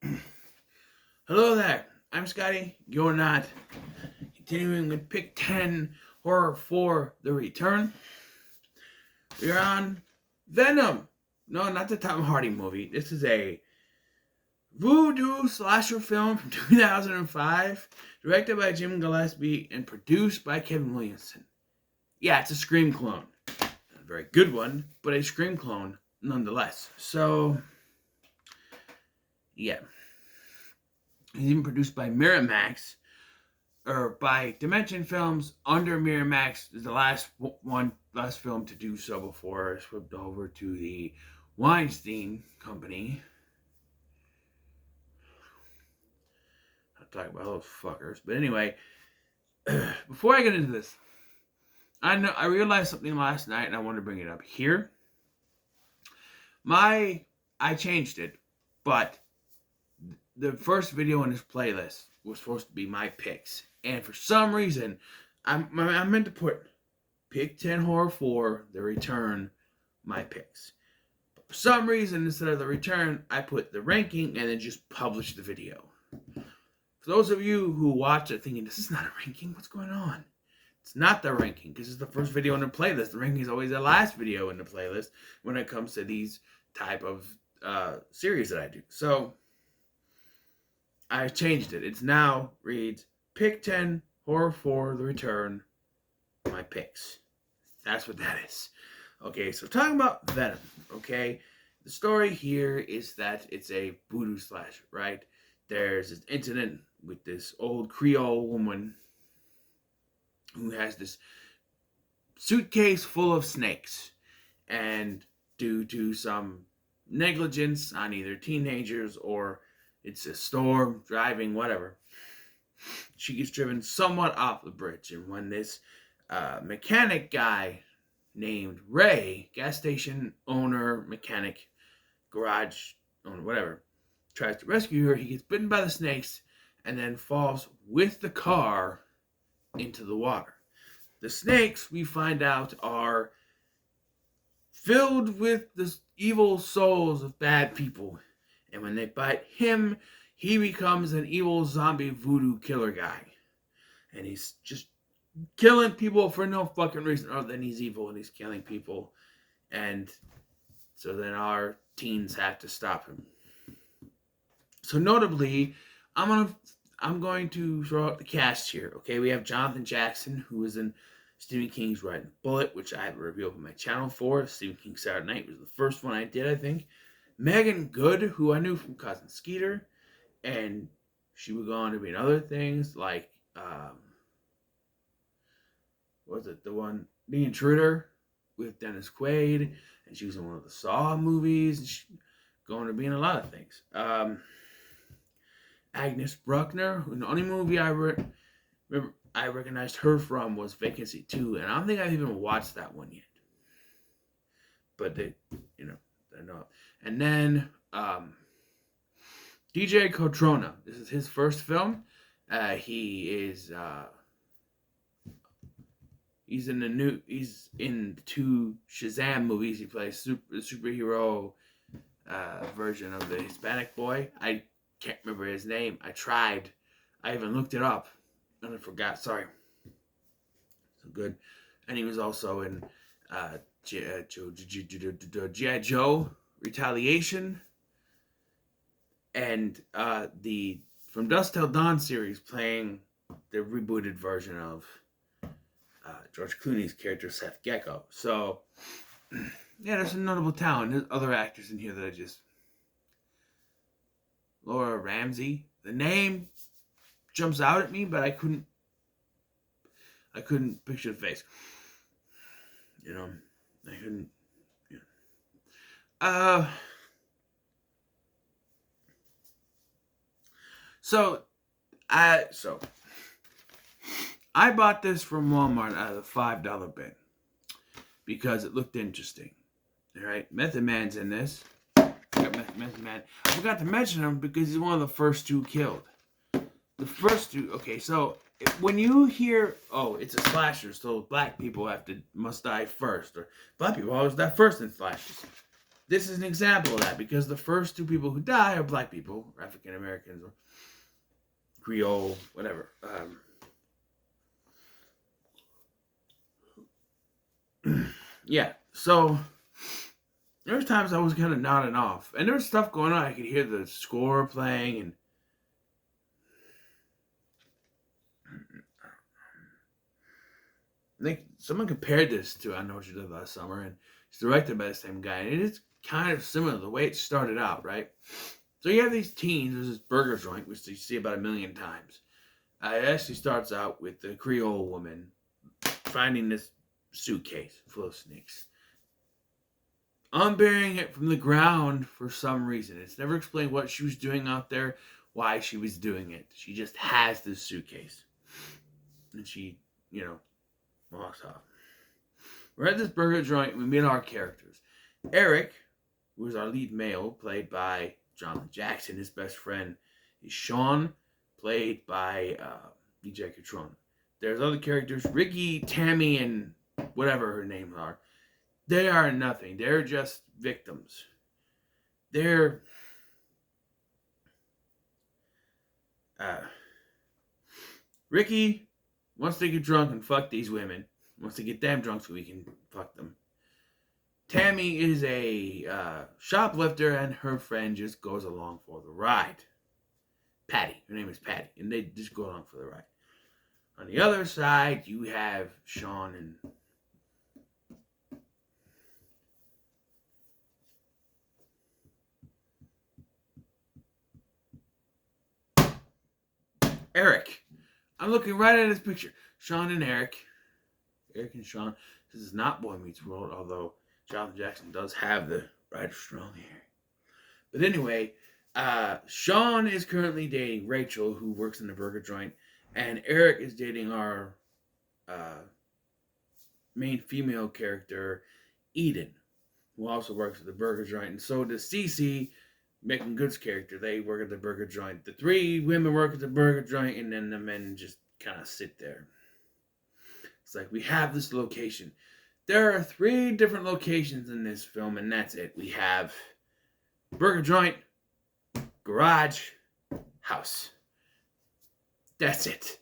Hello there, I'm Scotty. You're not. Continuing with Pick 10 Horror for the Return. We're on Venom. No, not the Tom Hardy movie. This is a voodoo slasher film from 2005, directed by Jim Gillespie and produced by Kevin Williamson. Yeah, it's a Scream clone. A very good one, but a Scream clone nonetheless. So, yeah. It's even produced by Miramax, or by Dimension Films under Miramax. Is the last film to do so before it slipped over to the Weinstein Company. I'll talk about those fuckers. But anyway, before I get into this, I realized something last night and I want to bring it up here. I changed it, but the first video in this playlist was supposed to be my picks, and for some reason, I meant to put Pick 10 Horror for the Return, my picks. But for some reason, instead of the Return, I put the ranking and then just published the video. For those of you who watch it thinking, this is not a ranking, what's going on? It's not the ranking, because it's the first video in the playlist. The ranking is always the last video in the playlist when it comes to these type of series that I do. So I changed it. It's now reads Pick 10 Horror for the Return, my picks. That's what that is. Okay, so talking about Venom, okay? The story here is that it's a voodoo slasher, right? There's this incident with this old Creole woman who has this suitcase full of snakes. And due to some negligence on either teenagers or it's a storm, driving, whatever, she gets driven somewhat off the bridge. And when this mechanic guy named Ray, gas station owner, mechanic, garage owner, whatever, tries to rescue her, he gets bitten by the snakes and then falls with the car into the water. The snakes, we find out, are filled with the evil souls of bad people. And when they bite him, he becomes an evil zombie voodoo killer guy. And he's just killing people for no fucking reason other than he's evil and he's killing people. And so then our teens have to stop him. So notably, I'm going to throw out the cast here. Okay, we have Jonathan Jackson, who is in Stephen King's Red Bullet, which I have a review on my channel for. Stephen King Saturday Night was the first one I did, I think. Megan Good, who I knew from Cousin Skeeter, and she would go on to be in other things like, was it the one, The Intruder with Dennis Quaid, and she was in one of the Saw movies, and she's going to be in a lot of things. Agnes Bruckner, who the only movie I recognized her from was Vacancy 2, and I don't think I've even watched that one yet. But they, I know. And then DJ Cotrona. This is his first film. He's in 2 Shazam movies. He plays the superhero version of the Hispanic boy. I can't remember his name. I tried. I even looked it up and I forgot. Sorry. So good. And he was also in G.I. Joe Retaliation, and the From Dusk Till Dawn series, playing the rebooted version of George Clooney's character Seth Gecko. So yeah, there's some notable talent. There's other actors in here that I just... Laura Ramsey. The name jumps out at me, but I couldn't picture the face. I couldn't. So I bought this from Walmart out of the $5 bin because it looked interesting. All right, Method Man's in this. Method Man. I forgot to mention him because he's one of the first 2 killed. The first 2. Okay, so when you hear, oh, it's a slasher, so black people must die first, or black people always die first in slashers. this is an example of that, because the first two people who die are black people, or African Americans, or Creole, whatever. Yeah, so there was times I was kind of nodding off, and there was stuff going on. I could hear the score playing, and I think someone compared this to I Know What You Did Last Summer, and it's directed by the same guy, and it is kind of similar the way it started out, right? So you have these teens. There's this burger joint, which you see about 1,000,000 times. It actually starts out with the Creole woman finding this suitcase full of snakes, unburying it from the ground for some reason. It's never explained what she was doing out there, why she was doing it. She just has this suitcase, and she, walks off. We're at this burger joint, and we meet our characters. Eric, who is our lead male, played by Jonathan Jackson. His best friend is Sean, played by DJ Catron. There's other characters, Ricky, Tammy, and whatever her names are. They are nothing. They're just victims. Ricky wants to get drunk and fuck these women. Wants to get them drunk so we can fuck them. Tammy is a shoplifter, and her friend just goes along for the ride. Patty. Her name is Patty. And they just go along for the ride. On the other side, you have Sean and Eric. I'm looking right at his picture. Sean and Eric. Eric and Sean. This is not Boy Meets World, although Jonathan Jackson does have the right strong hair. But anyway, Sean is currently dating Rachel, who works in the burger joint, and Eric is dating our main female character, Eden, who also works at the burger joint. And so does Cece, Making Good's character. They work at the burger joint. The three women work at the burger joint, and then the men just kind of sit there. It's like, we have this location. There are 3 different locations in this film, and that's it. We have burger joint, garage, house. That's it.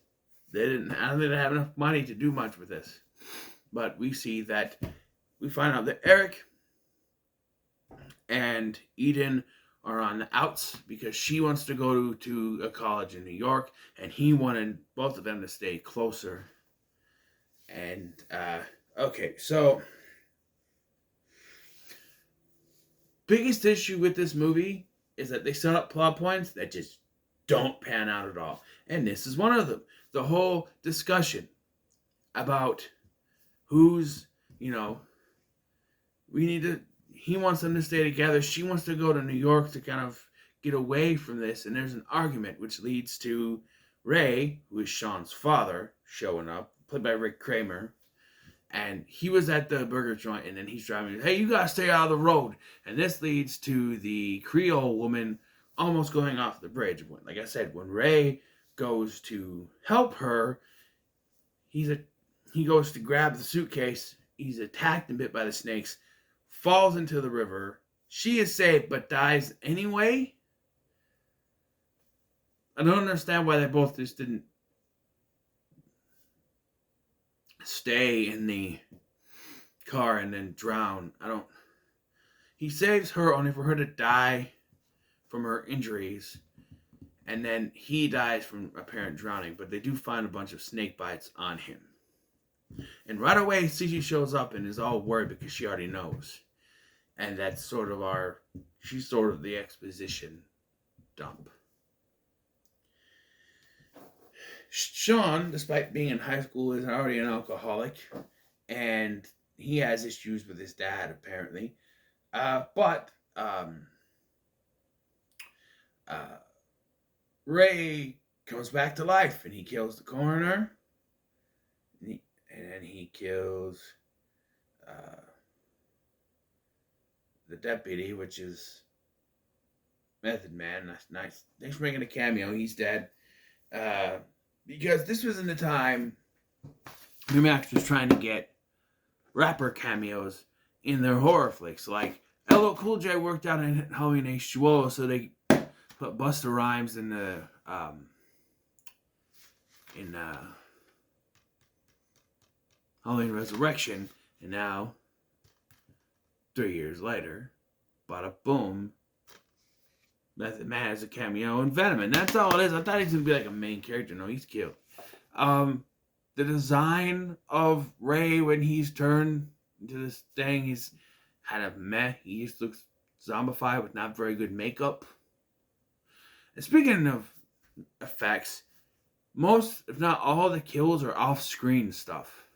I don't think they have enough money to do much with this. But we find out that Eric and Eden are on the outs because she wants to go to a college in New York, and he wanted both of them to stay closer. And, okay, so biggest issue with this movie is that they set up plot points that just don't pan out at all. And this is one of them. The whole discussion about who's, he wants them to stay together. She wants to go to New York to kind of get away from this. And there's an argument which leads to Ray, who is Sean's father, showing up, played by Rick Kramer. And he was at the burger joint, and then he's driving, hey, you gotta stay out of the road. And this leads to the Creole woman almost going off the bridge. Like I said, when Ray goes to help her, he goes to grab the suitcase. He's attacked and bit by the snakes, falls into the river. She is saved, but dies anyway. I don't understand why they both just didn't stay in the car and then drown. He saves her only for her to die from her injuries, and then he dies from apparent drowning, but they do find a bunch of snake bites on him. And right away, Cece shows up and is all worried because she already knows. And that's she's sort of the exposition dump. Sean, despite being in high school, is already an alcoholic, and he has issues with his dad, apparently. But Ray comes back to life, and he kills the coroner, and then he kills the deputy, which is Method Man. That's nice. Thanks for making a cameo. He's dead. Because this was in the time Max was trying to get rapper cameos in their horror flicks. Like, LL Cool J worked out in Halloween H2O, so they put Busta Rhymes in the in Halloween Resurrection, and now 3 years later, bada boom, Method Man has a cameo in Venom, and that's all it is. I thought he's gonna be like a main character. No, he's cute. The design of Ray when he's turned into this thing, he's kind of meh. He just looks zombified with not very good makeup. And speaking of effects, most, if not all, the kills are off-screen stuff.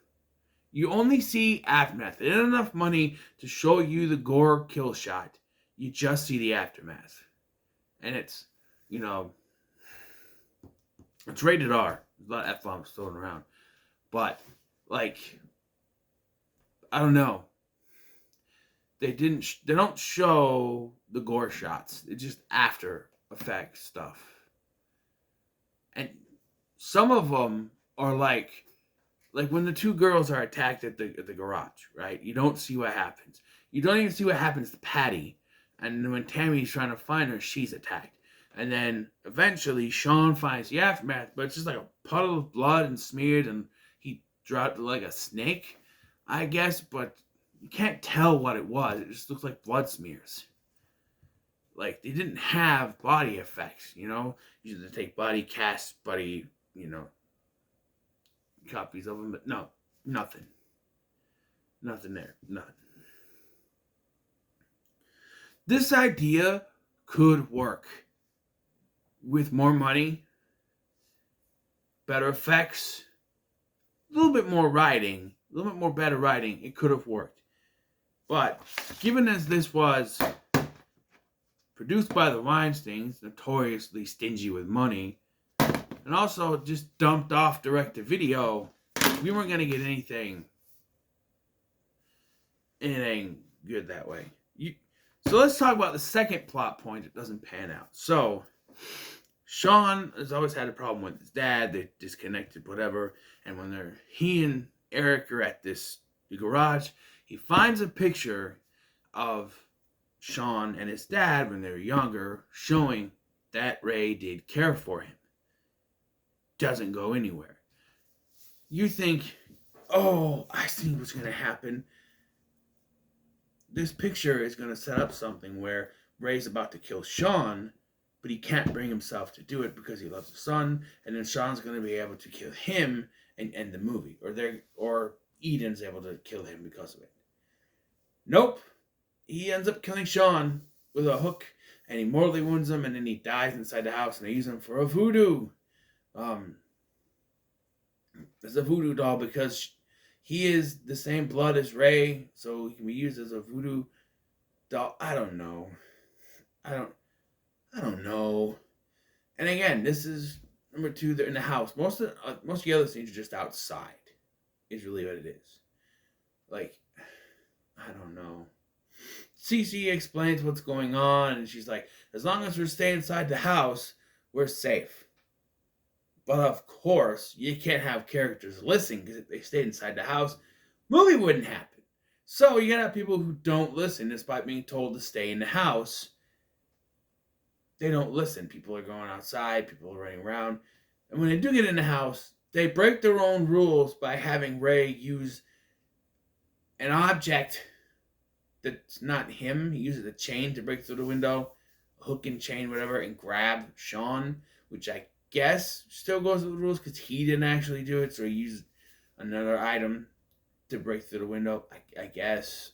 You only see aftermath. They didn't have enough money to show you the gore kill shot. You just see the aftermath. And it's, it's rated R. There's a lot of F-bombs thrown around. But, like, I don't know. They don't show the gore shots. It's just after effect stuff. And some of them are like when the two girls are attacked at the garage, right? You don't see what happens. You don't even see what happens to Patty. And when Tammy's trying to find her, she's attacked. And then eventually Sean finds the aftermath, but it's just like a puddle of blood and smeared, and he dropped like a snake, I guess, but you can't tell what it was. It just looks like blood smears. Like, they didn't have body effects, Usually they take body casts, copies of them, but no, nothing. Nothing there. Nothing. This idea could work with more money, better effects, a little bit more writing, a little bit more better writing. It could have worked. But given as this was produced by the Weinsteins, notoriously stingy with money, and also just dumped off direct-to-video, we weren't going to get anything good that way. So let's talk about the second plot point that doesn't pan out. So, Sean has always had a problem with his dad. They're disconnected, whatever. And when he and Eric are at the garage, he finds a picture of Sean and his dad when they were younger, showing that Ray did care for him. Doesn't go anywhere. You think, oh, I see what's going to happen. This picture is going to set up something where Ray's about to kill Sean, but he can't bring himself to do it because he loves his son, and then Sean's going to be able to kill him and end the movie, or Eden's able to kill him because of it. Nope. He ends up killing Sean with a hook, and he mortally wounds him, and then he dies inside the house, and they use him for a voodoo. It's a voodoo doll because he is the same blood as Ray, so he can be used as a voodoo doll. I don't know. I don't know. And again, this is number 2. They're in the house. Most of the other scenes are just outside. Is really what it is. Like, I don't know. Cece explains what's going on, and she's like, as long as we're staying inside the house, we're safe. But of course, you can't have characters listen, because if they stayed inside the house, movie wouldn't happen. So you gotta have people who don't listen despite being told to stay in the house. They don't listen. People are going outside, people are running around. And when they do get in the house, they break their own rules by having Ray use an object that's not him. He uses a chain to break through the window, a hook and chain, whatever, and grab Sean, which I guess still goes with the rules because he didn't actually do it, so he used another item to break through the window. I guess.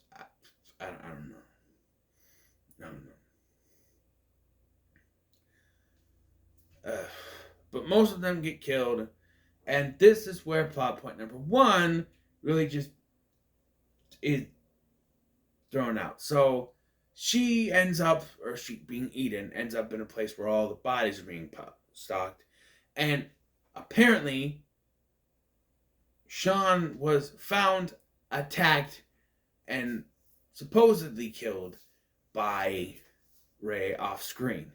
I don't know. I don't know. But most of them get killed, and this is where plot point number 1 really just is thrown out. So she being Eden, ends up in a place where all the bodies are being stocked. And apparently, Sean was found, attacked, and supposedly killed by Ray off screen.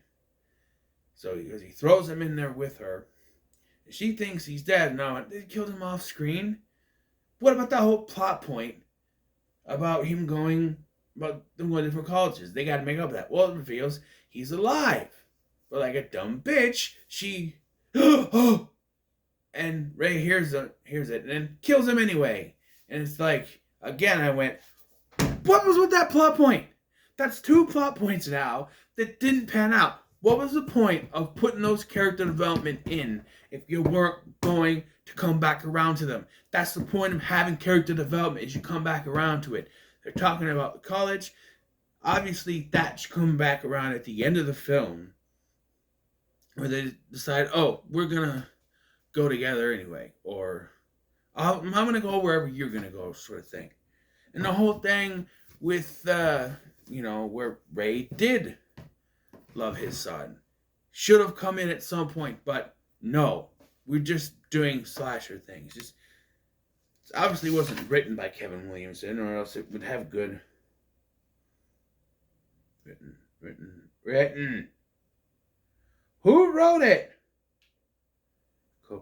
So because he throws him in there with her, and she thinks he's dead. No, they killed him off screen. What about that whole plot point about him going about them going to different colleges. They got to make up that. Well, it reveals he's alive. But like a dumb bitch, she and Ray hears it and then kills him anyway. And it's like, again, I went, what was with that plot point? That's 2 plot points now that didn't pan out. What was the point of putting those character development in if you weren't going to come back around to them? That's the point of having character development, is you come back around to it. They're talking about the college. Obviously, that's coming back around at the end of the film, where they decide, oh, we're going to go together anyway. Or, I'm going to go wherever you're going to go, sort of thing. And the whole thing with, where Ray did love his son. Should have come in at some point, but no. We're just doing slasher things. Just obviously wasn't written by Kevin Williamson, or else it would have good written. Who wrote it? I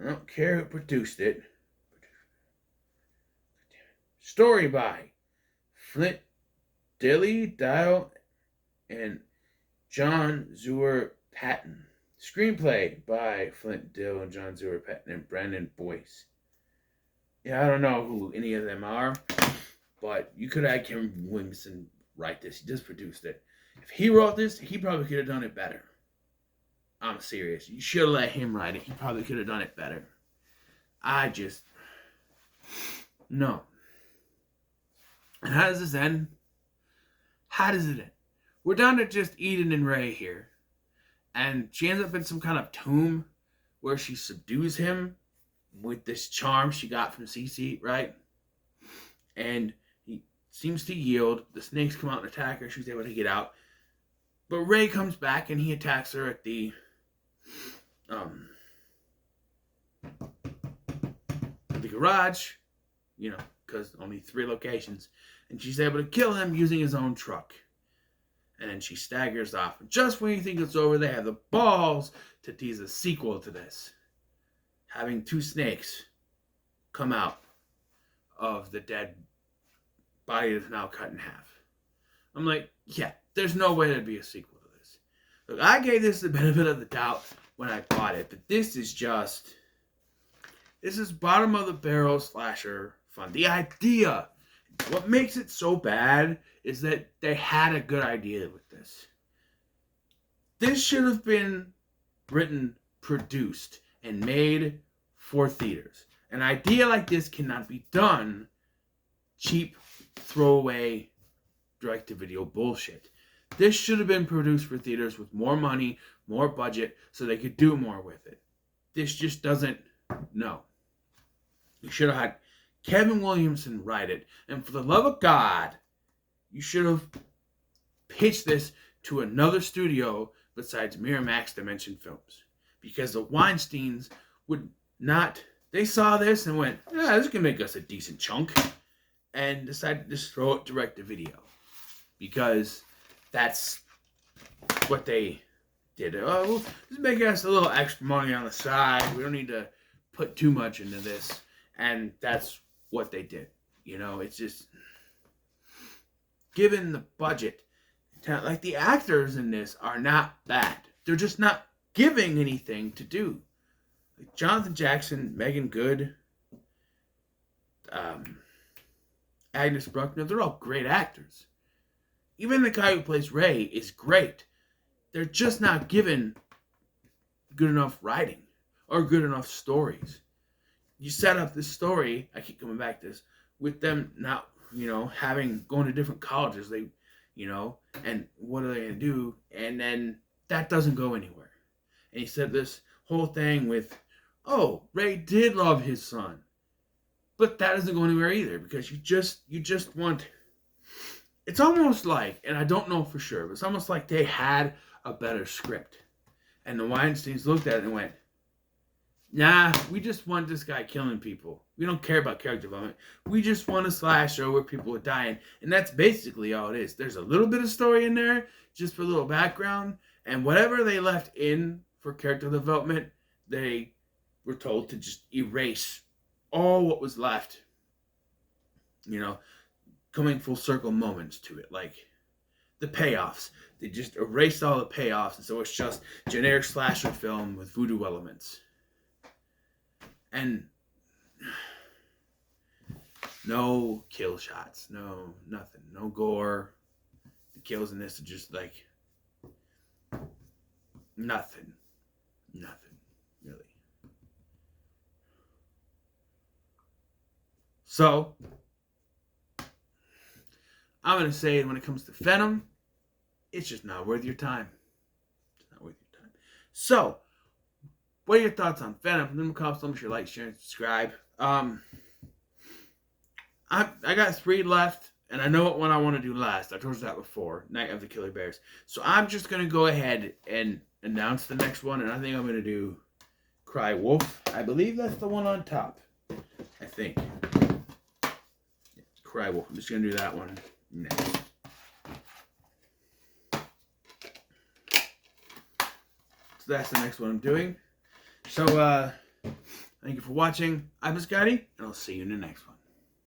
don't care who produced it. Story by Flint Dille, Dial, and John Zeuer Patton. Screenplay by Flint Dille and John Zeuer Patton and Brandon Boyce. Yeah, I don't know who any of them are, but you could have Kevin Williamson write this. He just produced it. If he wrote this, he probably could have done it better. I'm serious. You should have let him write it. He probably could have done it better. No. And how does this end? How does it end? We're down to just Eden and Ray here. And she ends up in some kind of tomb where she subdues him with this charm she got from Cece, right? And he seems to yield. The snakes come out and attack her. She's able to get out. But Ray comes back and he attacks her at the garage, because only 3 locations. And she's able to kill him using his own truck. And then she staggers off. And just when you think it's over, they have the balls to tease a sequel to this. Having 2 snakes come out of the dead body that's now cut in half. I'm like, yeah, there's no way there'd be a sequel to this. Look, I gave this the benefit of the doubt when I bought it, but this is bottom of the barrel slasher fun. The idea, what makes it so bad is that they had a good idea with this. This should have been written, produced, and made for theaters. An idea like this cannot be done cheap, throwaway, direct-to-video bullshit. This should have been produced for theaters with more money, more budget, so they could do more with it. This just doesn't, no. You should have had Kevin Williamson write it. And for the love of God, you should have pitched this to another studio besides Miramax Dimension Films. Because the Weinsteins would not, they saw this and went, yeah, this can make us a decent chunk. And decided to just throw it direct to video. Because that's what they did. Oh, well, just make us a little extra money on the side. We don't need to put too much into this. And that's what they did. It's just, given the budget, like the actors in this are not bad. They're just not giving anything to do. Like Jonathan Jackson, Megan Good, Agnes Bruckner, they're all great actors. Even the guy who plays Ray is great. They're just not given good enough writing or good enough stories. You set up this story, I keep coming back to this, with them not, going to different colleges, and what are they going to do? And then that doesn't go anywhere. And he said this whole thing with, oh, Ray did love his son. But that doesn't go anywhere either, because you just want, it's almost like, and I don't know for sure, but it's almost like they had a better script. And the Weinsteins looked at it and went, nah, we just want this guy killing people. We don't care about character development. We just want a slasher where people are dying. And that's basically all it is. There's a little bit of story in there, just for a little background. And whatever they left in for character development, they were told to just erase all what was left you know, coming full circle moments to it, like the payoffs. They just erased all the payoffs, and so it's just generic slasher film with voodoo elements. And no kill shots, no nothing, no gore. The kills in this are just like nothing, really. So I'm gonna say when it comes to Venom, it's just not worth your time. It's not worth your time. So, what are your thoughts on Venom? Leave them comments. Make sure you like, share, and subscribe. I got 3 left, and I know what one I want to do last. I told you that before, Night of the Killer Bears. So I'm just gonna go ahead and announce the next one, and I think I'm gonna do Cry Wolf. I believe that's the one on top. I think. Cry Wolf. I'm just gonna do that one next. So that's the next one I'm doing. So thank you for watching. I'm Scotty, and I'll see you in the next one.